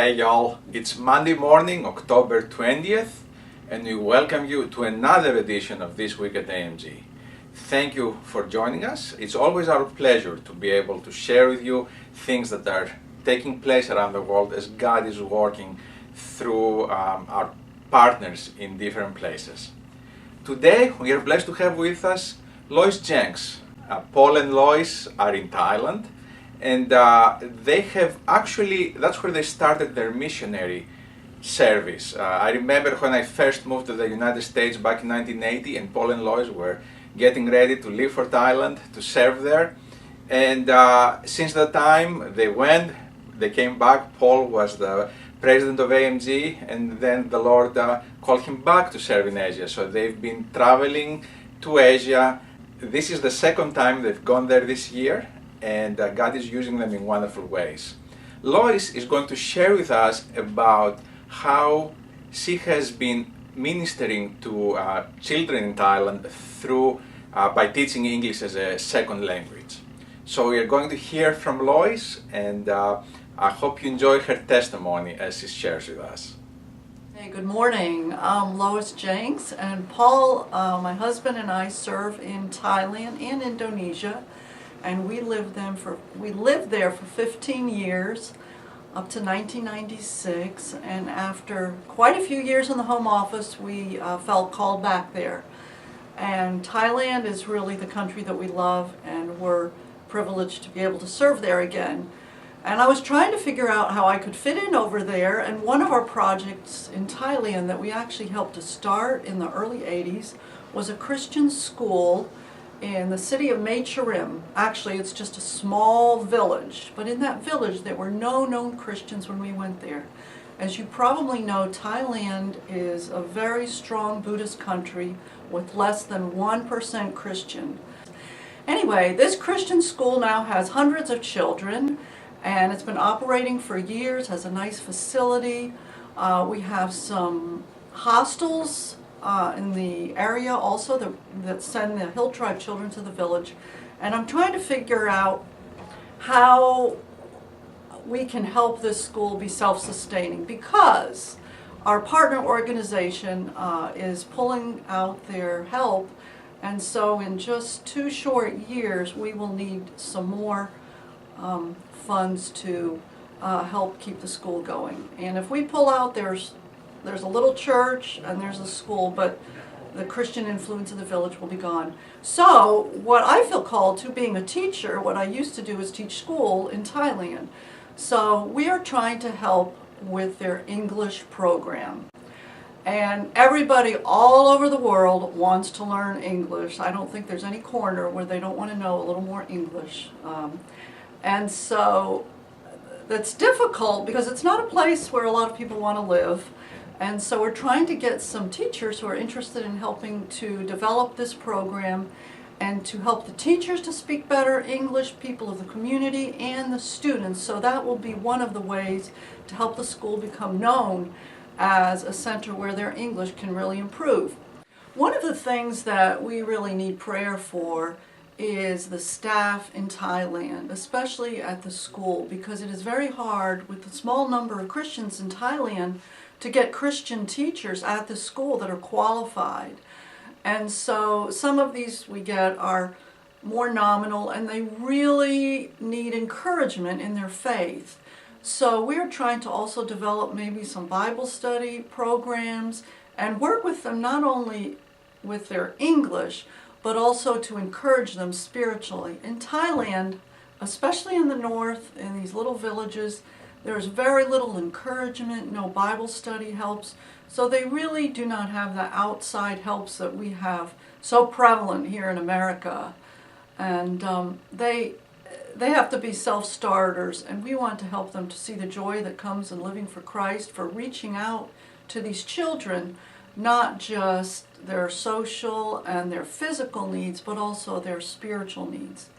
Hey y'all, it's Monday morning, October 20th, and we welcome you to another edition of This Week at AMG. Thank you for joining us. It's always our pleasure to be able to share with you things that are taking place around the world as God is working through our partners in different places. Today we are blessed to have with us Lois Jenks. Paul and Lois are in Thailand, and they have actually, that's where they started their missionary service. I remember when I first moved to the United States back in 1980, and Paul and Lois were getting ready to leave for Thailand to serve there. And since that time, they came back. Paul was the president of AMG, and then the Lord called him back to serve in Asia. So they've been traveling to Asia. This is the second time they've gone there this year, and God is using them in wonderful ways. Lois is going to share with us about how she has been ministering to children in Thailand through by teaching English as a second language. So we are going to hear from Lois, and I hope you enjoy her testimony as she shares with us. Hey, good morning. I'm Lois Jenks, and Paul, my husband, and I serve in Thailand and Indonesia, and we lived there for 15 years, up to 1996, and after quite a few years in the home office, we felt called back there. And Thailand is really the country that we love, and we're privileged to be able to serve there again. And I was trying to figure out how I could fit in over there, and one of our projects in Thailand that we actually helped to start in the early 80s was a Christian school in the city of Machirim. Actually, it's just a small village, but in that village there were no known Christians when we went there. As you probably know, Thailand is a very strong Buddhist country with less than 1% Christian. Anyway, this Christian school now has hundreds of children, and it's been operating for years, has a nice facility. We have some hostels in the area also that send the Hill Tribe children to the village. And I'm trying to figure out how we can help this school be self-sustaining, because our partner organization is pulling out their help, and so in just 2 short years we will need some more funds to help keep the school going. And if we pull out, there's a little church and there's a school, but the Christian influence of the village will be gone. So what I feel called to, being a teacher, what I used to do is teach school in Thailand. So we are trying to help with their English program. And everybody all over the world wants to learn English. I don't think there's any corner where they don't want to know a little more English. And so that's difficult because it's not a place where a lot of people want to live. And so we're trying to get some teachers who are interested in helping to develop this program and to help the teachers to speak better English, people of the community, and the students. So that will be one of the ways to help the school become known as a center where their English can really improve. One of the things that we really need prayer for is the staff in Thailand, especially at the school, because it is very hard with the small number of Christians in Thailand to get Christian teachers at the school that are qualified. And so some of these we get are more nominal, and they really need encouragement in their faith. So we're trying to also develop maybe some Bible study programs and work with them not only with their English, but also to encourage them spiritually. In Thailand, especially in the north, in these little villages, there's very little encouragement, no Bible study helps, so they really do not have the outside helps that we have so prevalent here in America. And they have to be self-starters, and we want to help them to see the joy that comes in living for Christ, for reaching out to these children, not just their social and their physical needs, but also their spiritual needs.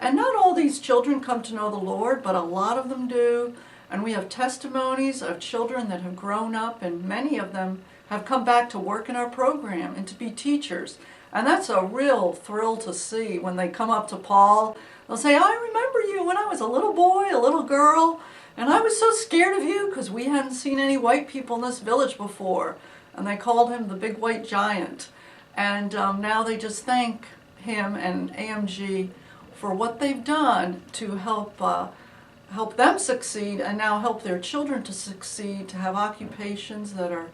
And not all these children come to know the Lord, but a lot of them do. And we have testimonies of children that have grown up, and many of them have come back to work in our program and to be teachers. And that's a real thrill to see when they come up to Paul. They'll say, I remember you when I was a little boy, a little girl, and I was so scared of you because we hadn't seen any white people in this village before. And they called him the big white giant. And now they just thank him and AMG for what they've done to help them succeed, and now help their children to succeed, to have occupations that are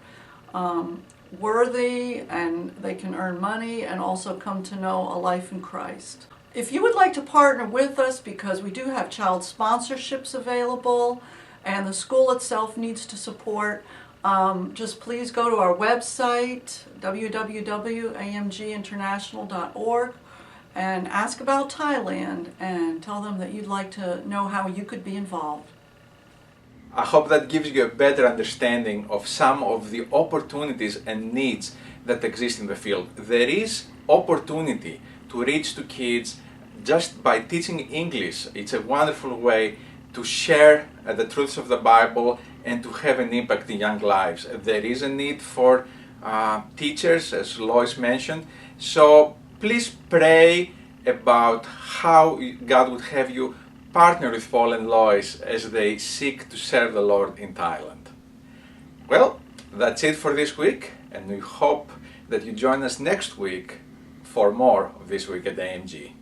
worthy, and they can earn money and also come to know a life in Christ. If you would like to partner with us, because we do have child sponsorships available and the school itself needs to support, just please go to our website, www.amginternational.org, and ask about Thailand and tell them that you'd like to know how you could be involved. I hope that gives you a better understanding of some of the opportunities and needs that exist in the field. There is opportunity to reach to kids just by teaching English. It's a wonderful way to share the truths of the Bible and to have an impact in young lives. There is a need for teachers, as Lois mentioned, so please pray about how God would have you partner with Paul and Lois as they seek to serve the Lord in Thailand. Well, that's it for this week, and we hope that you join us next week for more of This Week at AMG.